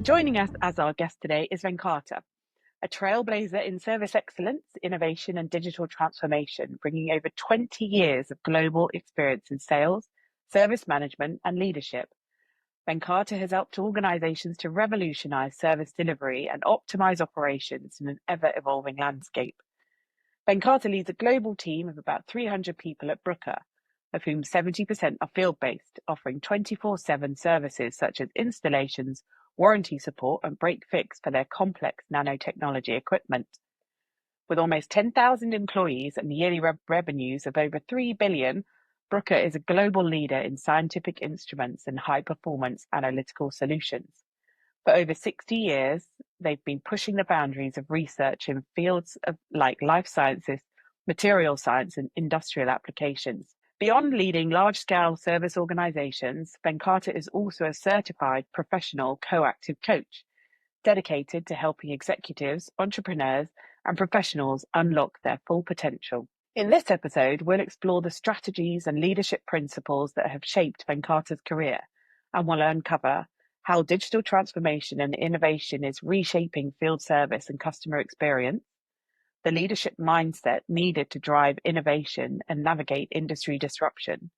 Joining us as our guest today is Venkata, a trailblazer in service excellence, innovation, and digital transformation, bringing over 20 years of global experience in sales, service management, and leadership. Venkata has helped organizations to revolutionize service delivery and optimize operations in an ever-evolving landscape. Venkata leads a global team of about 300 people at Bruker, of whom 70% are field-based, offering 24/7 services such as installations, warranty support, and break-fix for their complex nanotechnology equipment. With almost 10,000 employees and yearly revenues of over $3 billion, Bruker is a global leader in scientific instruments and high-performance analytical solutions. For over 60 years, they've been pushing the boundaries of research in fields like life sciences, material science, and industrial applications. Beyond leading large-scale service organizations, Venkata is also a certified professional coactive coach, dedicated to helping executives, entrepreneurs, and professionals unlock their full potential. In this episode, we'll explore the strategies and leadership principles that have shaped Venkata's career, and we'll uncover how digital transformation and innovation is reshaping field service and customer experience, the leadership mindset needed to drive innovation and navigate industry disruption,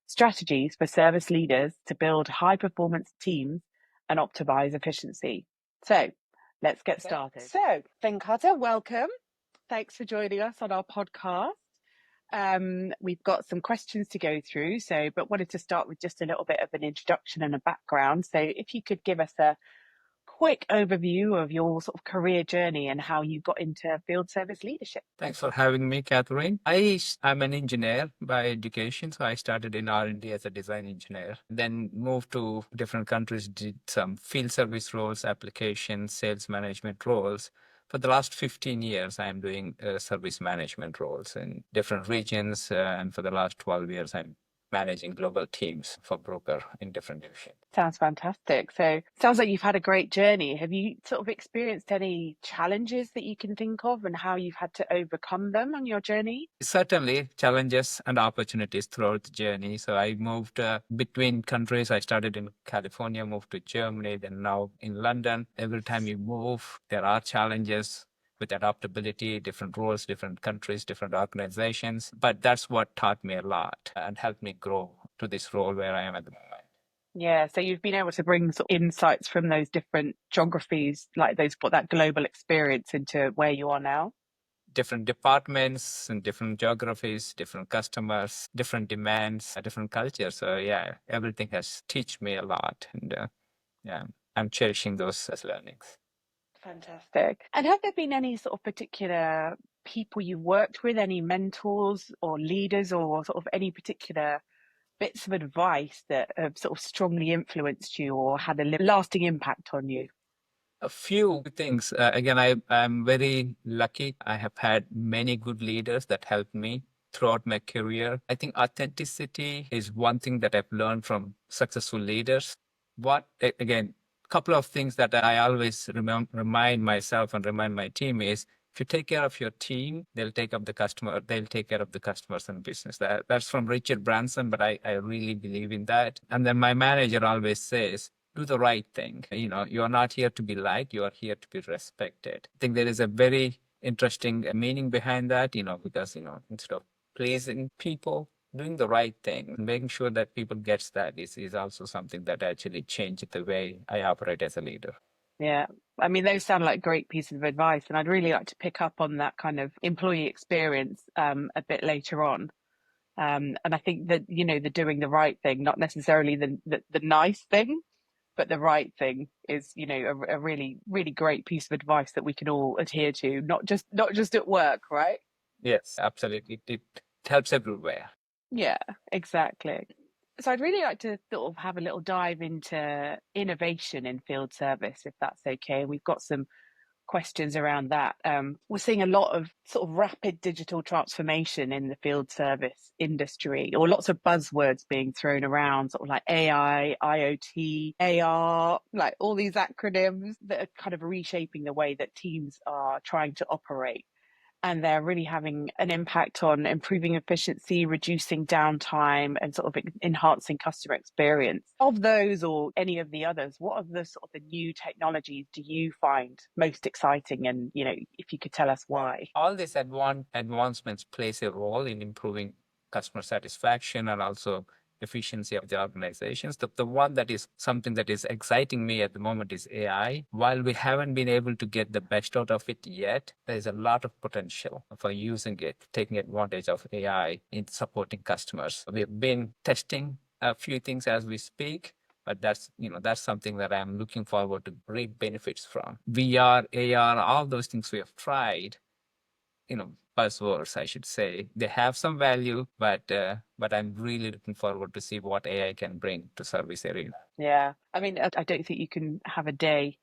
strategies for service leaders to build high-performance teams and optimize efficiency. So, let's get started. So, Venkata, welcome. Thanks for joining us on our podcast. We've got some questions to go through, but wanted to start with just a little bit of an introduction and a background. So if you could give us a quick overview of your sort of career journey and how you got into field service leadership. Thanks for having me, Catherine. I'm an engineer by education, so I started in R&D as a design engineer, then moved to different countries, did some field service roles, applications, sales management roles. For the last 15 years, I'm doing service management roles in different regions, and for the last 12 years, I'm managing global teams for Bruker in different divisions. Sounds fantastic. So sounds like you've had a great journey. Have you sort of experienced any challenges that you can think of and how you've had to overcome them on your journey? Certainly challenges and opportunities throughout the journey. So I moved between countries. I started in California, moved to Germany, then now in London. Every time you move, there are challenges with adaptability, different roles, different countries, different organizations. But that's what taught me a lot and helped me grow to this role where I am at the moment. Yeah, so you've been able to bring sort of insights from those different geographies, like that global experience into where you are now. Different departments and different geographies, different customers, different demands, different cultures. So yeah, everything has taught me a lot, and I'm cherishing those as learnings. Fantastic. And have there been any sort of particular people you worked with, any mentors or leaders or sort of any particular bits of advice that have sort of strongly influenced you or had a lasting impact on you? A few things. I'm very lucky. I have had many good leaders that helped me throughout my career. I think authenticity is one thing that I've learned from successful leaders. Couple of things that I always remind myself and remind my team is, if you take care of your team, they'll take care of the customers and business. That's from Richard Branson, but I really believe in that. And then my manager always says, do the right thing. You are not here to be liked, you are here to be respected. I think there is a very interesting meaning behind that, because, instead of pleasing people, doing the right thing, making sure that people gets that is also something that actually changed the way I operate as a leader. Yeah, I mean, those sound like great pieces of advice, and I'd really like to pick up on that kind of employee experience a bit later on. And I think that, the doing the right thing, not necessarily the nice thing, but the right thing is, a really, really great piece of advice that we can all adhere to, not just at work, right? Yes, absolutely. It helps everywhere. Yeah, exactly. So I'd really like to sort of have a little dive into innovation in field service, if that's okay. We've got some questions around that. We're seeing a lot of sort of rapid digital transformation in the field service industry, or lots of buzzwords being thrown around, sort of like AI, IoT, AR, like all these acronyms that are kind of reshaping the way that teams are trying to operate. and they're really having an impact on improving efficiency, reducing downtime, and sort of enhancing customer experience. Of those or any of the others, what are the sort of the new technologies do you find most exciting? And, if you could tell us why. All these advancements plays a role in improving customer satisfaction and also efficiency of the organizations. The one that is something that is exciting me at the moment is AI. While we haven't been able to get the best out of it yet, there's a lot of potential for using it, taking advantage of AI in supporting customers. We've been testing a few things as we speak, but that's something that I'm looking forward to reap benefits from. VR, AR, all those things we have tried, buzzwords, I should say. They have some value, but I'm really looking forward to see what AI can bring to service area. Yeah. I mean, I don't think you can have a day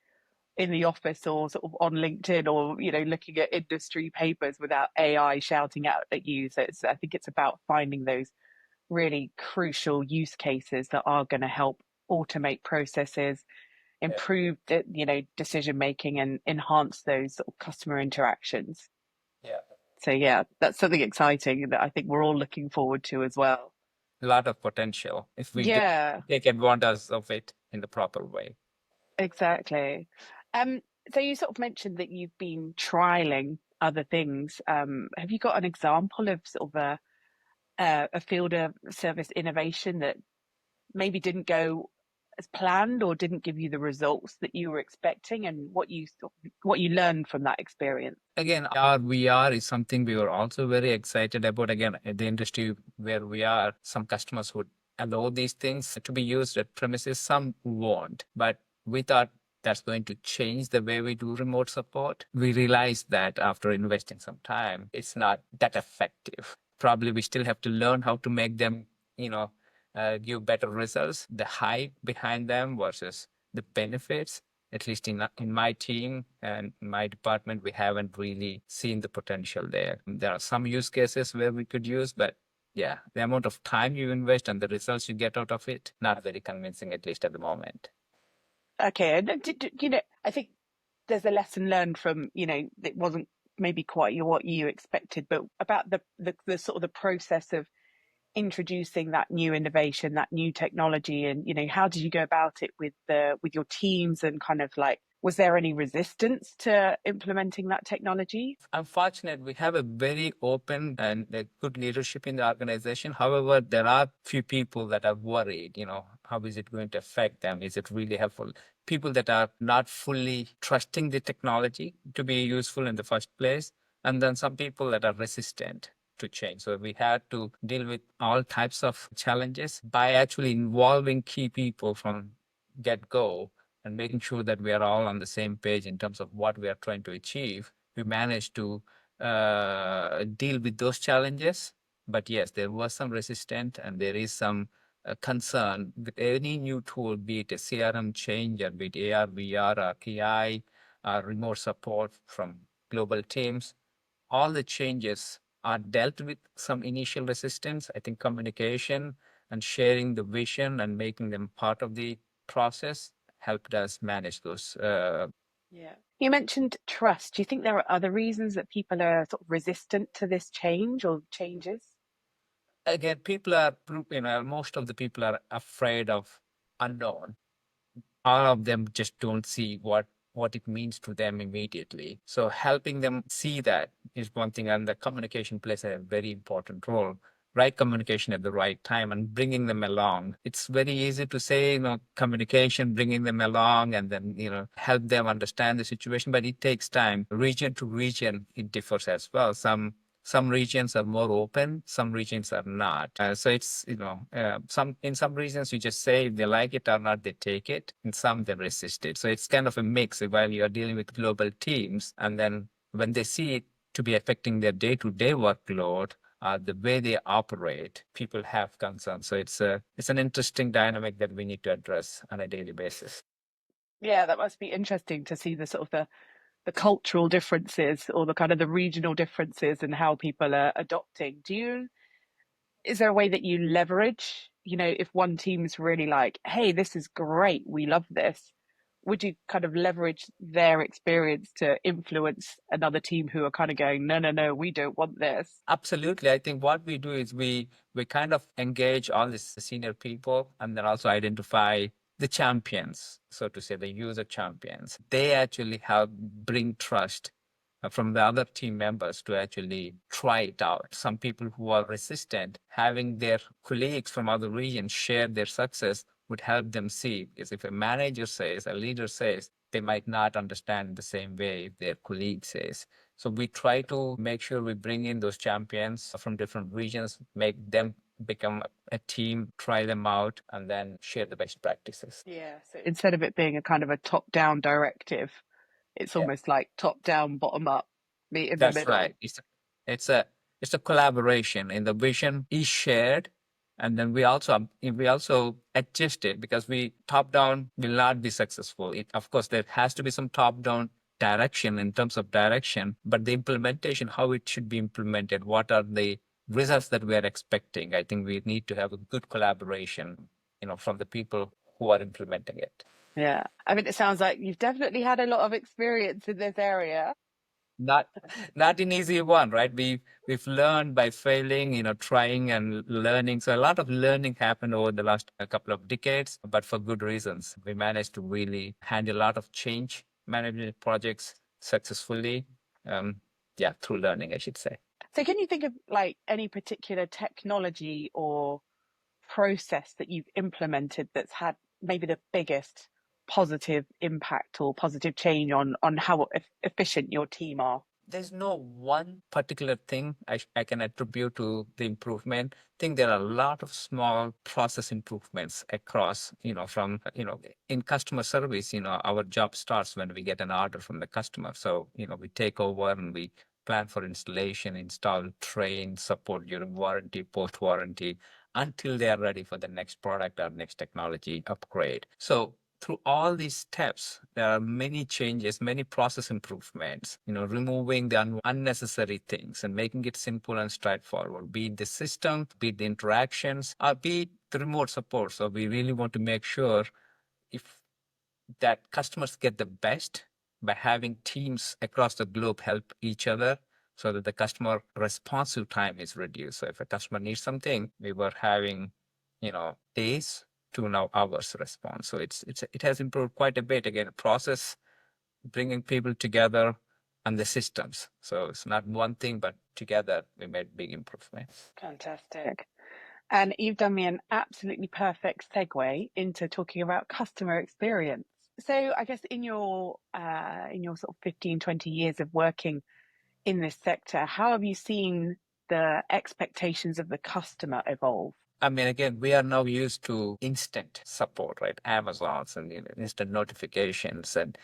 in the office or sort of on LinkedIn or, looking at industry papers without AI shouting out at you. So I think it's about finding those really crucial use cases that are going to help automate processes, Yeah. improve the, decision making and enhance those sort of customer interactions. Yeah. So yeah, that's something exciting that I think we're all looking forward to as well. A lot of potential if we just Yeah, take advantage of it in the proper way. exactly. Um, so you sort of mentioned that you've been trialing other things. Have you got an example of sort of a field of service innovation that maybe didn't go as planned or didn't give you the results that you were expecting, and what you learned from that experience? Again, our VR is something we were also very excited about. Again, in the industry where we are, some customers would allow these things to be used at premises, some won't. But we thought that's going to change the way we do remote support. We realized that after investing some time, it's not that effective. Probably we still have to learn how to make them, give better results. The hype behind them versus the benefits, at least in my team and my department, we haven't really seen the potential there. There are some use cases where we could use, but yeah, the amount of time you invest and the results you get out of it, not very convincing, at least at the moment. Okay, and I think there's a lesson learned from, it wasn't maybe quite what you expected, but about the sort of the process of introducing that new innovation, that new technology, and how did you go about it with your teams, and kind of like, was there any resistance to implementing that technology? I'm fortunate we have a very open and a good leadership in the organization. However, there are few people that are worried, how is it going to affect them? Is it really helpful? People that are not fully trusting the technology to be useful in the first place. And then some people that are resistant to change. So we had to deal with all types of challenges by actually involving key people from get go and making sure that we are all on the same page in terms of what we are trying to achieve. We managed to deal with those challenges. But yes, there was some resistance and there is some concern with any new tool, be it a CRM change or be it AR, VR, or KI, or remote support from global teams. All the changes are dealt with some initial resistance. I think communication and sharing the vision and making them part of the process helped us manage those. Yeah. You mentioned trust. Do you think there are other reasons that people are sort of resistant to this change or changes? Again, most of the people are afraid of unknown. All of them just don't see what it means to them immediately. So helping them see that is one thing, and the communication plays a very important role. Right communication at the right time and bringing them along. It's very easy to say, communication, bringing them along, and then help them understand the situation, but it takes time. Region to region, it differs as well. Some regions are more open, some regions are not. So it's, in some regions you just say if they like it or not, they take it. In some, they resist it. So it's kind of a mix while you're dealing with global teams. And then when they see it to be affecting their day-to-day workload, the way they operate, people have concerns. So it's an interesting dynamic that we need to address on a daily basis. Yeah, that must be interesting to see the sort of the cultural differences or the kind of the regional differences and how people are adopting. Is there a way that you leverage, if one team's really like, hey, this is great, we love this, would you kind of leverage their experience to influence another team who are kind of going, no, no, no, we don't want this? Absolutely. I think what we do is we kind of engage all these senior people and then also identify the champions, so to say, the user champions. They actually help bring trust from the other team members to actually try it out. Some people who are resistant, having their colleagues from other regions share their success would help them see. Because if a manager says, a leader says, they might not understand the same way if their colleague says. So we try to make sure we bring in those champions from different regions, make them become a team, try them out, and then share the best practices. Yeah. So instead of it being a kind of a top-down directive, it's Yeah, almost like top-down, bottom-up, meet in the that's right. middle. It's a it's a collaboration, and the vision is shared. And then we also adjust it because we top down will not be successful. It, of course, there has to be some top down direction in terms of direction, but the implementation, how it should be implemented, what are the results that we are expecting? I think we need to have a good collaboration, from the people who are implementing it. Yeah. I mean, it sounds like you've definitely had a lot of experience in this area. Not not an easy one, right? We've learned by failing, trying and learning. So a lot of learning happened over the last couple of decades, but for good reasons. We managed to really handle a lot of change management projects successfully. Um, yeah, through learning, I should say. So can you think of like any particular technology or process that you've implemented that's had maybe the biggest positive impact or positive change on how efficient your team are? There's no one particular thing I can attribute to the improvement. I think there are a lot of small process improvements across, from, in customer service, our job starts when we get an order from the customer. So, we take over and we plan for installation, install, train, support during warranty, post warranty, until they are ready for the next product or next technology upgrade. So through all these steps, there are many changes, many process improvements, removing the unnecessary things and making it simple and straightforward, be it the system, be it the interactions, or be it the remote support. So we really want to make sure if that customers get the best by having teams across the globe help each other so that the customer responsive time is reduced. So if a customer needs something, we were having, days to now hours response. So it has improved quite a bit. Again, process, bringing people together, and the systems. So it's not one thing, but together we made big improvements. Fantastic. And you've done me an absolutely perfect segue into talking about customer experience. So I guess in your sort of 15, 20 years of working in this sector, how have you seen the expectations of the customer evolve? I mean, again, we are now used to instant support, right? Amazon's and instant notifications and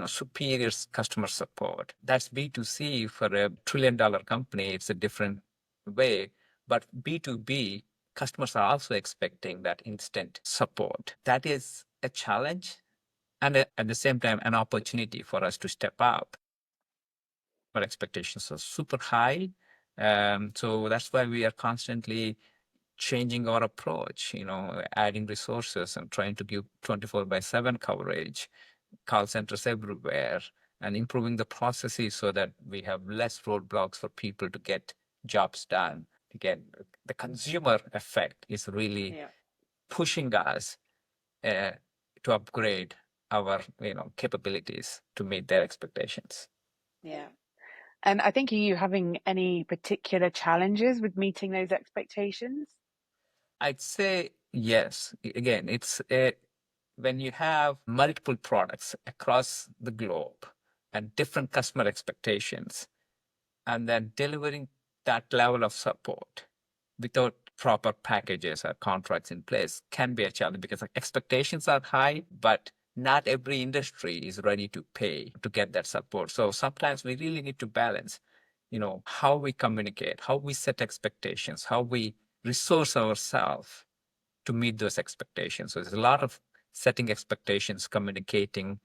superior customer support. That's B2C for a trillion-dollar company. It's a different way, but B2B customers are also expecting that instant support. That is a challenge and at the same time an opportunity for us to step up. Our expectations are super high. So that's why we are constantly changing our approach, adding resources and trying to give 24/7 coverage, call centers everywhere, and improving the processes so that we have less roadblocks for people to get jobs done. Again, the consumer effect is really Yeah. pushing us uh, to upgrade our, capabilities to meet their expectations. Yeah. And I think, are you having any particular challenges with meeting those expectations? I'd say yes. Again, it's when you have multiple products across the globe and different customer expectations, and then delivering that level of support without proper packages or contracts in place can be a challenge because the expectations are high, but not every industry is ready to pay to get that support. So sometimes we really need to balance, how we communicate, how we set expectations, how we resource ourselves to meet those expectations. So there's a lot of setting expectations, communicating,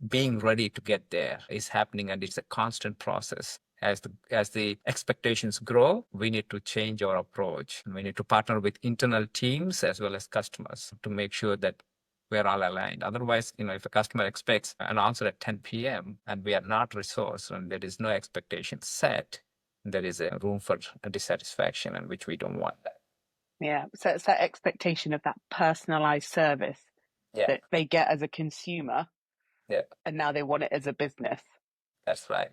being ready to get there is happening, and it's a constant process. As the expectations grow, we need to change our approach. And we need to partner with internal teams as well as customers to make sure that we're all aligned. Otherwise, if a customer expects an answer at 10 p.m. and we are not resourced and there is no expectation set, there is a room for dissatisfaction, and which we don't want that. Yeah. So it's that expectation of that personalized service Yeah, that they get as a consumer, yeah, and now they want it as a business. that's right.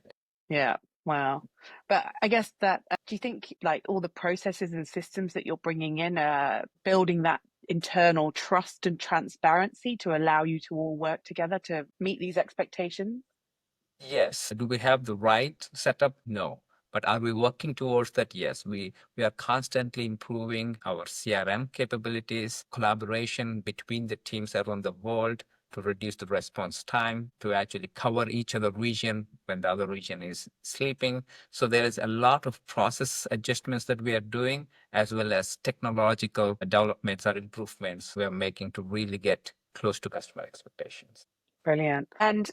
Yeah. Wow. But I guess that, do you think like all the processes and systems that you're bringing in, building that internal trust and transparency to allow you to all work together to meet these expectations? Yes. Do we have the right setup? No. But are we working towards that? Yes. We are constantly improving our CRM capabilities, collaboration between the teams around the world to reduce the response time, to actually cover each other region when the other region is sleeping. So there is a lot of process adjustments that we are doing, as well as technological developments or improvements we are making to really get close to customer expectations. Brilliant. And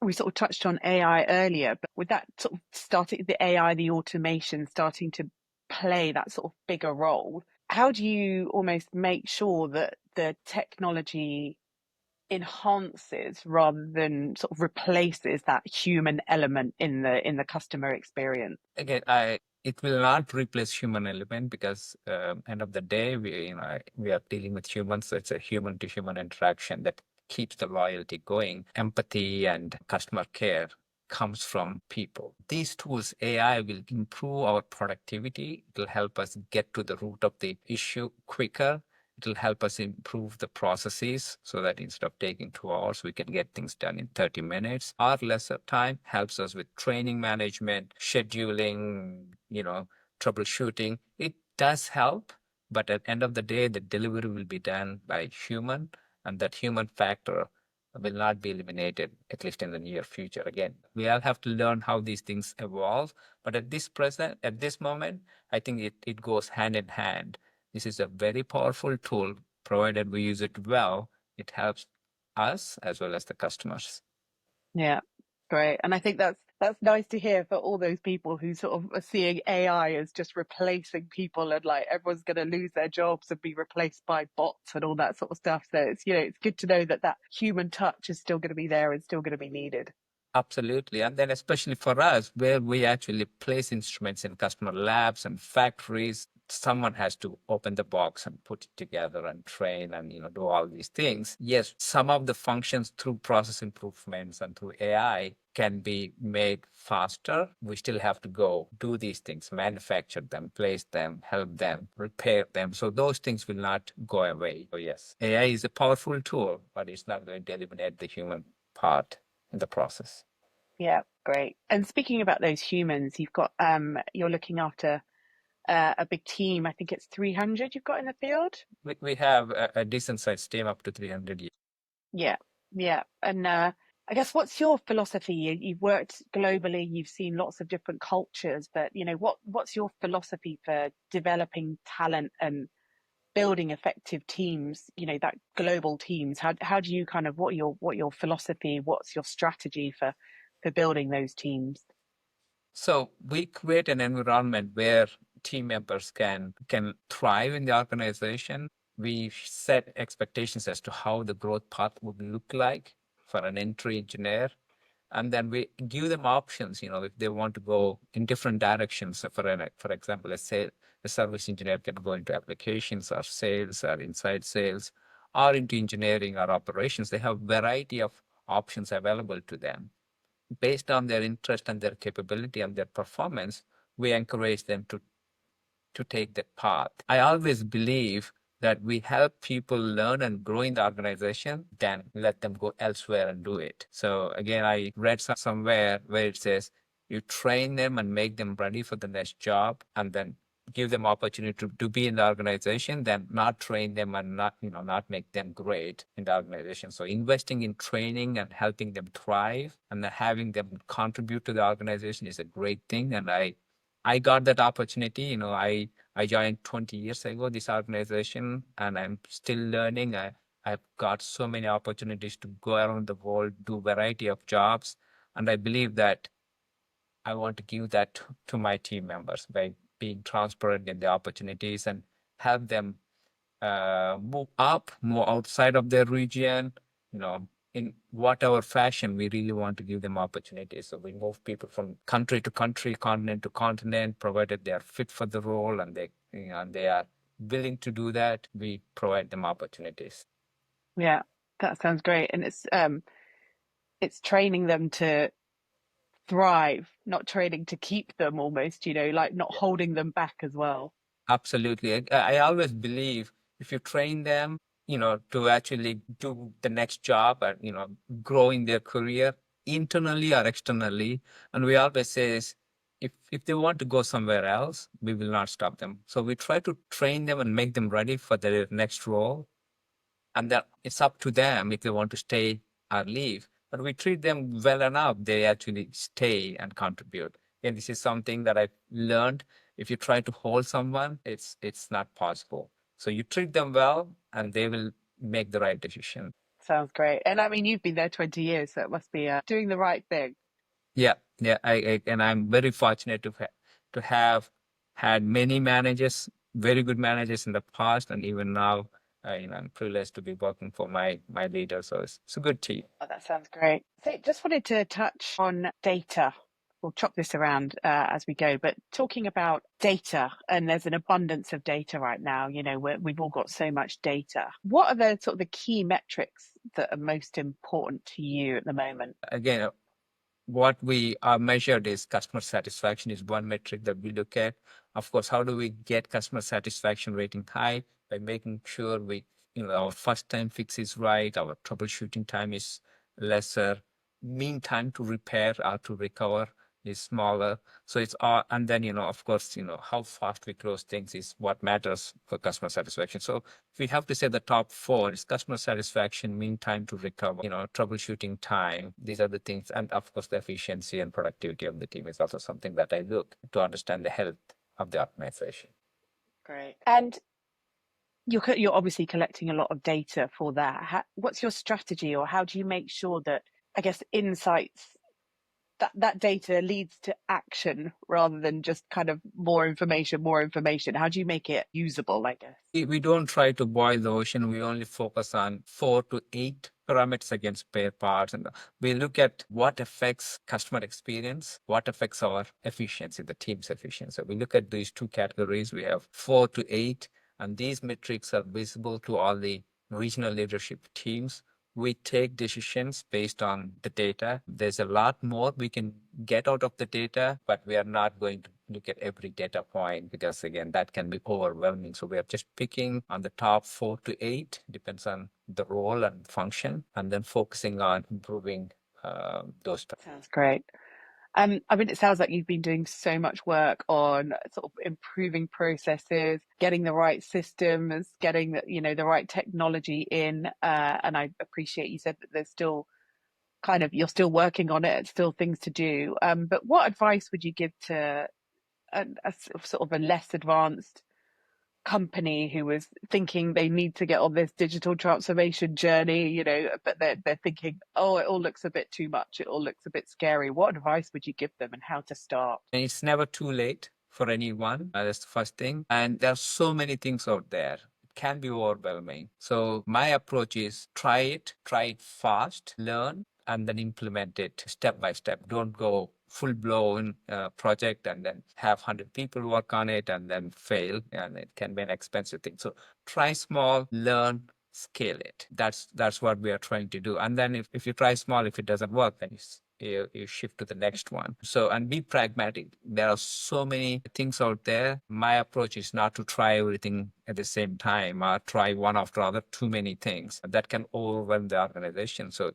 we sort of touched on AI earlier, but with that sort of starting, the AI, the automation starting to play that sort of bigger role, how do you almost make sure that the technology enhances rather than sort of replaces that human element in the customer experience? Again, it will not replace human element, because end of the day we are dealing with humans, so it's a human to human interaction that keeps the loyalty going. Empathy and customer care comes from people. These tools, AI, will improve our productivity. It will help us get to the root of the issue quicker. It will help us improve the processes so that instead of taking 2 hours, we can get things done in 30 minutes. Or lesser time helps us with training management, scheduling, troubleshooting. It does help, but at the end of the day, the delivery will be done by human, and that human factor will not be eliminated, at least in the near future. Again, we all have to learn how these things evolve, but at this moment, I think it goes hand in hand. This is a very powerful tool. Provided we use it well, it helps us as well as the customers. Yeah, great. And I think that's nice to hear for all those people who sort of are seeing AI as just replacing people, and like everyone's going to lose their jobs and be replaced by bots and all that sort of stuff. So it's, it's good to know that that human touch is still going to be there and still going to be needed. Absolutely. And then especially for us, where we actually place instruments in customer labs and factories, someone has to open the box and put it together and train and do all these things. Yes, some of the functions through process improvements and through AI can be made faster. We still have to go do these things, manufacture them, place them, help them, repair them. So those things will not go away. So yes, AI is a powerful tool, but it's not going to eliminate the human part in the process. Yeah, great. And speaking about those humans, you've got you're looking after a big team. I think it's 300 you've got in the field. We have a decent sized team up to 300. Yeah, yeah. And I guess what's your philosophy? You've worked globally, you've seen lots of different cultures, but what's your philosophy for developing talent and building effective teams, that global teams? How do you kind of what your philosophy, what's your strategy for building those teams? So we create an environment where team members can thrive in the organization. We set expectations as to how the growth path would look like for an entry engineer. And then we give them options, if they want to go in different directions. So for example, let's say a service engineer can go into applications or sales or inside sales or into engineering or operations. They have variety of options available to them. Based on their interest and their capability and their performance, we encourage them to take that path. I always believe that we help people learn and grow in the organization, then let them go elsewhere and do it. So again, I read somewhere where it says you train them and make them ready for the next job, and then give them opportunity to be in the organization, then not train them and not make them great in the organization. So investing in training and helping them thrive and then having them contribute to the organization is a great thing. And I got that opportunity. I joined 20 years ago, this organization, and I'm still learning. I've got so many opportunities to go around the world, do variety of jobs. And I believe that I want to give that to my team members by being transparent in the opportunities and help them move up, move outside of their region, in whatever fashion, we really want to give them opportunities. So we move people from country to country, continent to continent, provided they are fit for the role and they are willing to do that. We provide them opportunities. Yeah, that sounds great. And it's training them to thrive, not training to keep them almost, like not holding them back as well. Absolutely. I always believe if you train them, to actually do the next job and, grow in their career internally or externally. And we always say is if they want to go somewhere else, we will not stop them. So we try to train them and make them ready for their next role. And then it's up to them if they want to stay or leave. But we treat them well enough, they actually stay and contribute. And this is something that I've learned. If you try to hold someone, it's not possible. So you treat them well, and they will make the right decision. Sounds great. And I mean, you've been there 20 years, so it must be doing the right thing. Yeah, yeah. And I'm very fortunate to have had many managers, very good managers in the past, and even now, I'm privileged to be working for my leader. So it's a good team. Oh, that sounds great. So just wanted to touch on data. We'll chop this around as we go, but talking about data, and there's an abundance of data right now, we've all got so much data. What are the sort of the key metrics that are most important to you at the moment? Again, what we are measured is customer satisfaction is one metric that we look at. Of course, how do we get customer satisfaction rating high? By making sure our first time fix is right, our troubleshooting time is lesser, mean time to repair or to recover is smaller. So it's all, and then, of course, how fast we close things is what matters for customer satisfaction. So if we have to say the top four, is customer satisfaction, mean time to recover, troubleshooting time. These are the things. And of course, the efficiency and productivity of the team is also something that I look to understand the health of the organization. Great. And you're obviously collecting a lot of data for that. What's your strategy, or how do you make sure that, I guess, insights that data leads to action rather than just kind of more information, more information? How do you make it usable, I guess? We don't try to boil the ocean. We only focus on 4 to 8 parameters against spare parts. And we look at what affects customer experience, what affects our efficiency, the team's efficiency. So we look at these two categories. We have 4 to 8, and these metrics are visible to all the regional leadership teams. We take decisions based on the data. There's a lot more we can get out of the data, but we are not going to look at every data point because, again, that can be overwhelming. So we are just picking on the top 4 to 8, depends on the role and function, and then focusing on improving those. Sounds great. I mean, it sounds like you've been doing so much work on sort of improving processes, getting the right systems, getting the right technology in. And I appreciate you said that there's still you're still working on it, it's still things to do. But what advice would you give to sort of a less advanced company who was thinking they need to get on this digital transformation journey, but they're thinking, oh, it all looks a bit too much, it all looks a bit scary. What advice would you give them and how to start? And it's never too late for anyone. That's the first thing. And there are so many things out there. It can be overwhelming. So my approach is try it fast, learn, and then implement it step by step. Don't go full blown project and then have 100 people work on it and then fail. And it can be an expensive thing. So try small, learn, scale it. That's what we are trying to do. And then if you try small, if it doesn't work, then you shift to the next one. So, and be pragmatic. There are so many things out there. My approach is not to try everything at the same time or try one after other, too many things. That can overwhelm the organization. So,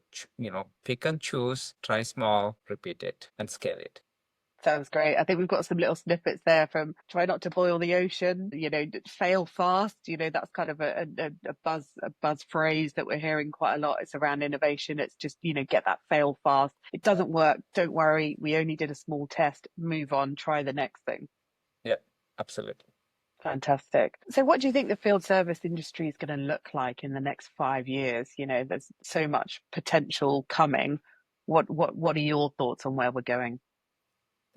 pick and choose, try small, repeat it, and scale it. Sounds great. I think we've got some little snippets there from try not to boil the ocean, fail fast. That's kind of a buzz phrase that we're hearing quite a lot. It's around innovation. It's just, get that fail fast. It doesn't work. Don't worry. We only did a small test. Move on. Try the next thing. Yeah, absolutely. Fantastic. So what do you think the field service industry is going to look like in the next 5 years? There's so much potential coming. What are your thoughts on where we're going?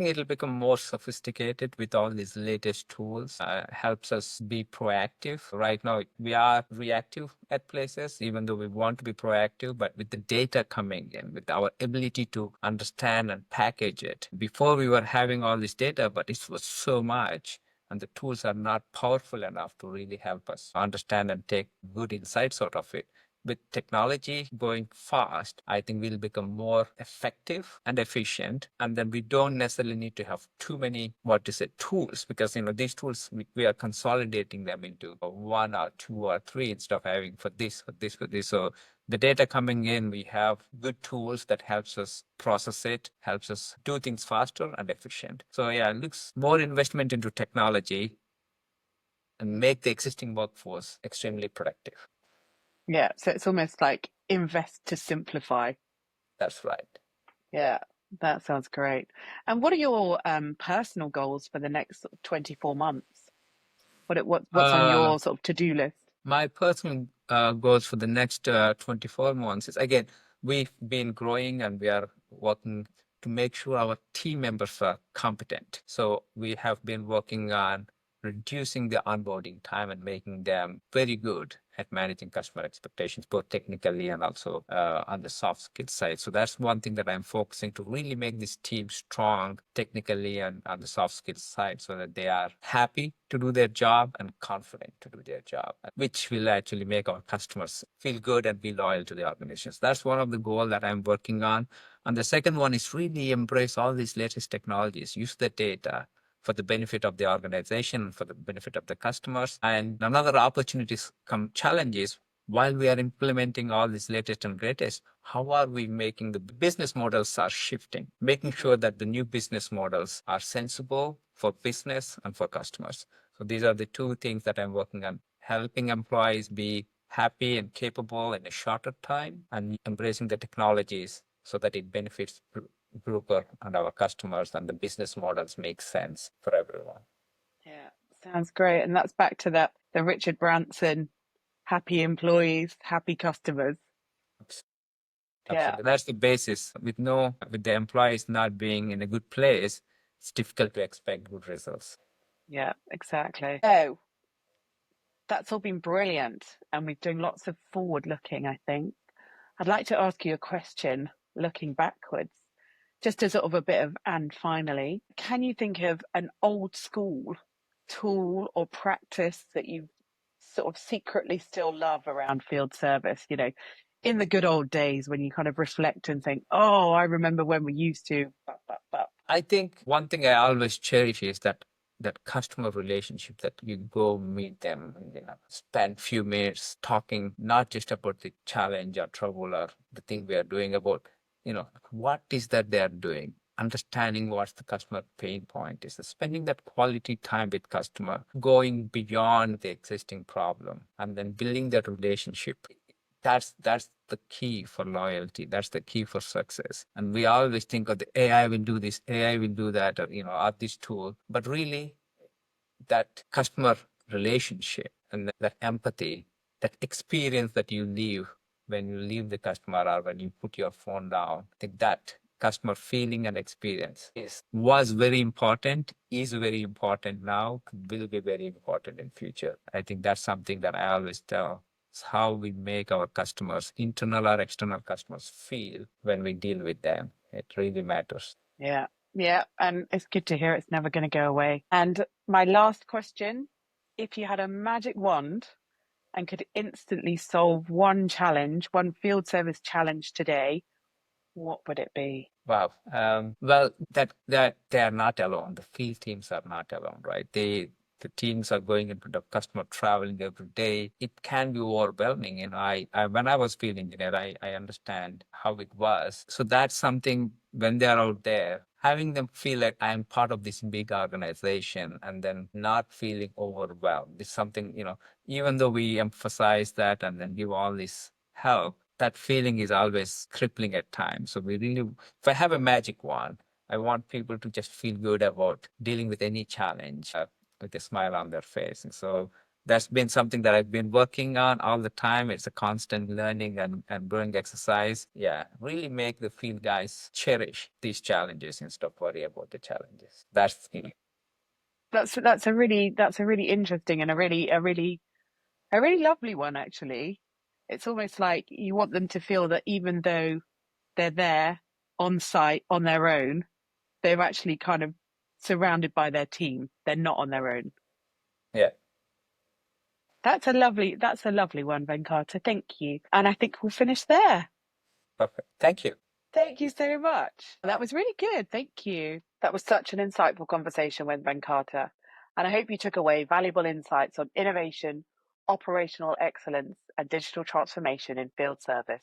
think it'll become more sophisticated with all these latest tools. Helps us be proactive. Right now, we are reactive at places, even though we want to be proactive. But with the data coming in, with our ability to understand and package it, before we were having all this data, but it was so much. And the tools are not powerful enough to really help us understand and take good insights out of it. With technology going fast, I think we'll become more effective and efficient. And then we don't necessarily need to have too many, tools, because, these tools, we are consolidating them into one or two or three instead of having for this, for this, for this. So the data coming in, we have good tools that helps us process it, helps us do things faster and efficient. So yeah, it looks more investment into technology and make the existing workforce extremely productive. Yeah, so it's almost like invest to simplify. That's right. Yeah, that sounds great. And what are your personal goals for the next sort of 24 months? What's on Uh, your sort of to-do list? my personal goals for the next 24 months is, again, we've been growing and we are working to make sure our team members are competent. So we have been working on reducing the onboarding time and making them very good at managing customer expectations, both technically and also on the soft skill side. So that's one thing that I'm focusing to really make this team strong technically and on the soft skills side, so that they are happy to do their job and confident to do their job, which will actually make our customers feel good and be loyal to the organizations. That's one of the goals that I'm working on. And the second one is really embrace all these latest technologies, use the data for the benefit of the organization, for the benefit of the customers. And another opportunities come challenges while we are implementing all this latest and greatest. How are we making the business models are shifting, making sure that the new business models are sensible for business and for customers. So these are the two things that I'm working on, helping employees be happy and capable in a shorter time, and embracing the technologies so that it benefits Bruker and our customers, and the business models make sense for everyone. Yeah, sounds great. And that's back to the Richard Branson, happy employees, happy customers. Yeah, Absolutely. That's the basis. With the employees not being in a good place, it's difficult to expect good results. yeah, exactly. So that's all been brilliant. And we've done lots of forward looking, I think. I'd like to ask you a question looking backwards, just as sort of a bit of, and finally, can you think of an old school tool or practice that you sort of secretly still love around field service? In the good old days when you kind of reflect and think, oh, I remember when we used to. I think one thing I always cherish is that customer relationship, that you go meet them and, spend few minutes talking not just about the challenge or trouble or the thing we are doing, about, what is that they are doing, understanding what the customer pain point is, spending that quality time with customer, going beyond the existing problem, and then building that relationship. That's the key for loyalty. That's the key for success. And we always think of the AI will do this, AI will do that, or or this tool. But really, that customer relationship and that empathy, that experience that you leave when you leave the customer or when you put your phone down, I think that customer feeling and experience was very important, is very important now, will be very important in future. I think that's something that I always tell. It's how we make our customers, internal or external customers, feel when we deal with them. It really matters. Yeah, yeah. And it's good to hear it's never going to go away. And my last question, if you had a magic wand and could instantly solve one challenge, one field service challenge today, what would it be? Wow. Well, that they are not alone. The field teams are not alone, right? The teams are going into the customer traveling every day. It can be overwhelming. I when I was field engineer, I understand how it was. So that's something, when they are out there, having them feel like I'm part of this big organization and then not feeling overwhelmed is something, even though we emphasize that and then give all this help, that feeling is always crippling at times. So if I have a magic wand, I want people to just feel good about dealing with any challenge with a smile on their face. And so That's been something that I've been working on all the time. It's a constant learning and growing exercise. Yeah, really make the field guys cherish these challenges instead of worry about the challenges. That's key. That's a really interesting and a really lovely one actually. It's almost like you want them to feel that even though they're there on site on their own, they're actually kind of surrounded by their team. They're not on their own. Yeah, That's a lovely one, Venkata. Thank you. And I think we'll finish there. perfect. Thank you. Thank you so much. That was really good. Thank you. That was such an insightful conversation with Venkata. And I hope you took away valuable insights on innovation, operational excellence, and digital transformation in field service.